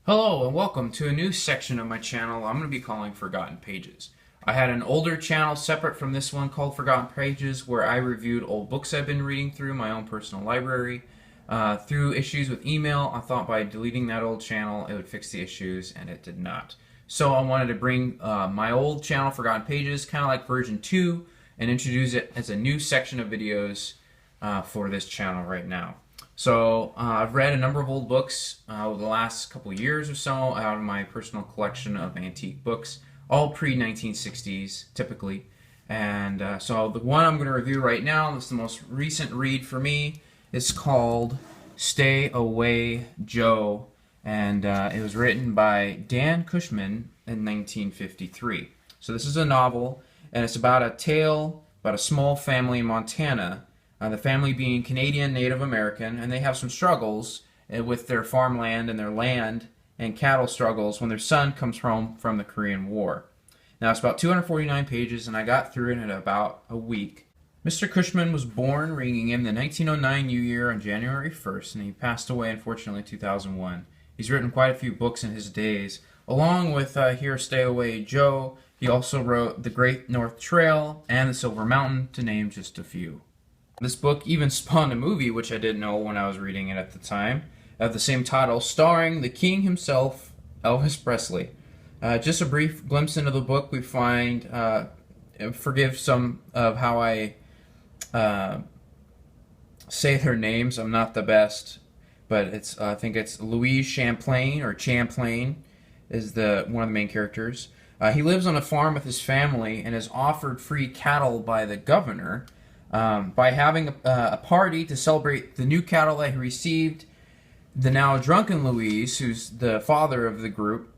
Hello and welcome to a new section of my channel I'm going to be calling Forgotten Pages. I had an older channel separate from this one called Forgotten Pages where I reviewed old books I've been reading through my own personal library. Through issues with email, I thought by deleting that old channel it would fix the issues, and it did not. So I wanted to bring my old channel Forgotten Pages, kind of like version 2, and introduce it as a new section of videos for this channel right now. So I've read a number of old books over the last couple of years or so out of my personal collection of antique books, all pre-1960s typically. And so the one I'm going to review right now, this is the most recent read for me, is called Stay Away, Joe, and it was written by Dan Cushman in 1953. So this is a novel, and it's about a tale about a small family in Montana. The family being Canadian Native American, and they have some struggles with their farmland and their land and cattle struggles when their son comes home from the Korean War. Now, it's about 249 pages, and I got through it in about a week. Mr. Cushman was born ringing in the 1909 New Year on January 1st, and he passed away, unfortunately, in 2001. He's written quite a few books in his days. Along with Here Stay Away Joe, he also wrote The Great North Trail and The Silver Mountain, to name just a few. This book even spawned a movie, which I didn't know when I was reading it at the time, of the same title, starring the king himself, Elvis Presley. Just a brief glimpse into the book, we find, forgive some of how I say their names, I'm not the best, but I think it's Louise Champlain, or Champlain, is one of the main characters. He lives on a farm with his family and is offered free cattle by the governor, by having a party to celebrate the new cattle that he received. The now drunken Louise, who's the father of the group,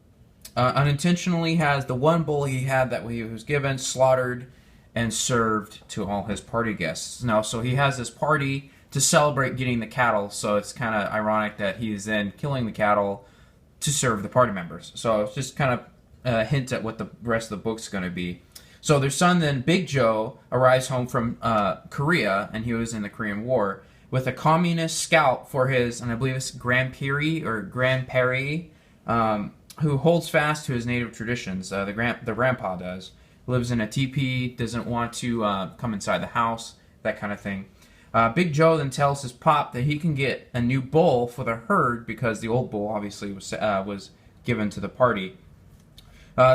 unintentionally has the one bull he had that he was given slaughtered and served to all his party guests. Now, so he has this party to celebrate getting the cattle, so it's kind of ironic that he is then killing the cattle to serve the party members. So it's just kind of a hint at what the rest of the book's going to be. So their son then, Big Joe, arrives home from Korea, and he was in the Korean War, with a communist scout for his, and I believe it's grandpere, who holds fast to his native traditions. The grandpa does. Lives in a teepee, doesn't want to come inside the house, that kind of thing. Big Joe then tells his pop that he can get a new bull for the herd because the old bull obviously was given to the party.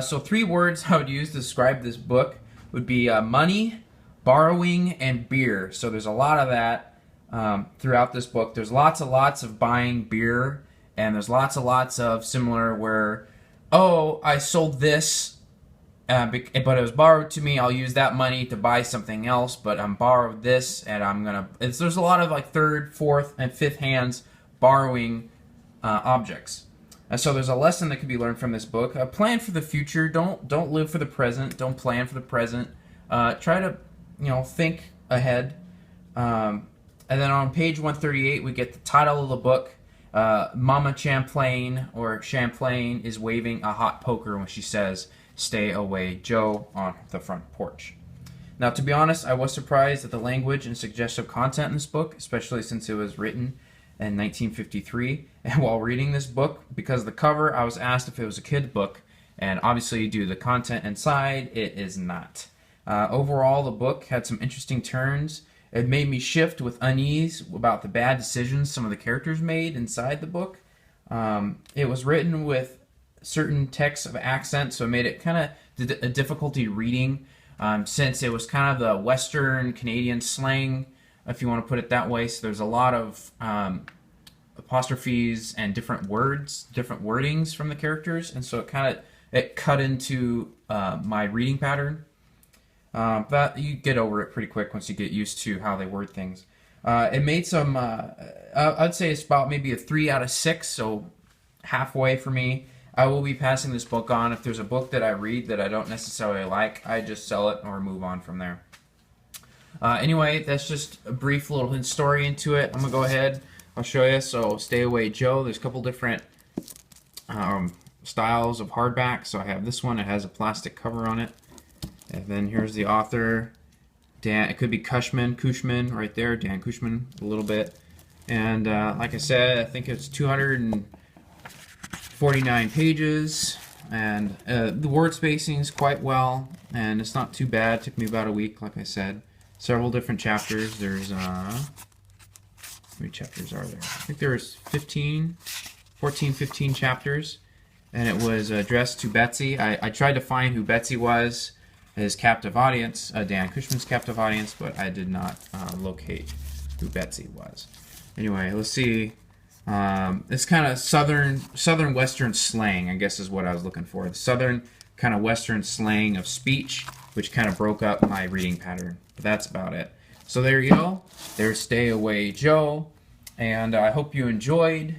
So 3 words I would use to describe this book would be money, borrowing, and beer. So there's a lot of that throughout this book. There's lots of buying beer, and there's lots of similar where, oh, I sold this, but it was borrowed to me. I'll use that money to buy something else, but I'm borrowed this, and there's a lot of like 3rd, 4th, and 5th hands borrowing objects. So there's a lesson that can be learned from this book. Plan for the future. Don't live for the present. Don't plan for the present. Try to think ahead. And then on page 138 we get the title of the book. Mama Champlain, or Champlain, is waving a hot poker when she says, "Stay away, Joe," on the front porch. Now, to be honest, I was surprised at the language and suggestive content in this book, especially since it was written in 1953, and while reading this book, because of the cover, I was asked if it was a kid book, and obviously due to the content inside, it is not. Overall, the book had some interesting turns. It made me shift with unease about the bad decisions some of the characters made inside the book. It was written with certain texts of accent, so it made it kind of a difficulty reading, since it was kind of the Western Canadian slang, if you want to put it that way. So there's a lot of apostrophes and different words, different wordings from the characters, and so it cut into my reading pattern. But you get over it pretty quick once you get used to how they word things. It made some, I'd say it's about maybe a 3 out of 6, so halfway for me. I will be passing this book on. If there's a book that I read that I don't necessarily like, I just sell it or move on from there. Anyway, that's just a brief little story into it. I'm going to go ahead, I'll show you. So, Stay Away Joe. There's a couple different styles of hardback. So I have this one. It has a plastic cover on it. And then here's the author, Dan. It could be Cushman right there. Dan Cushman, a little bit. And like I said, I think it's 200 and 49 pages, and the word spacing is quite well, and it's not too bad. It took me about a week, like I said. Several different chapters. There's, how many chapters are there? I think there's 14, 15 chapters, and it was addressed to Betsy. I tried to find who Betsy was, his captive audience, Dan Cushman's captive audience, but I did not locate who Betsy was. Anyway, let's see. It's kind of southern western slang, I guess is what I was looking for. The southern kind of western slang of speech, which kind of broke up my reading pattern. But that's about it. So there you go. There's Stay Away Joe, and I hope you enjoyed.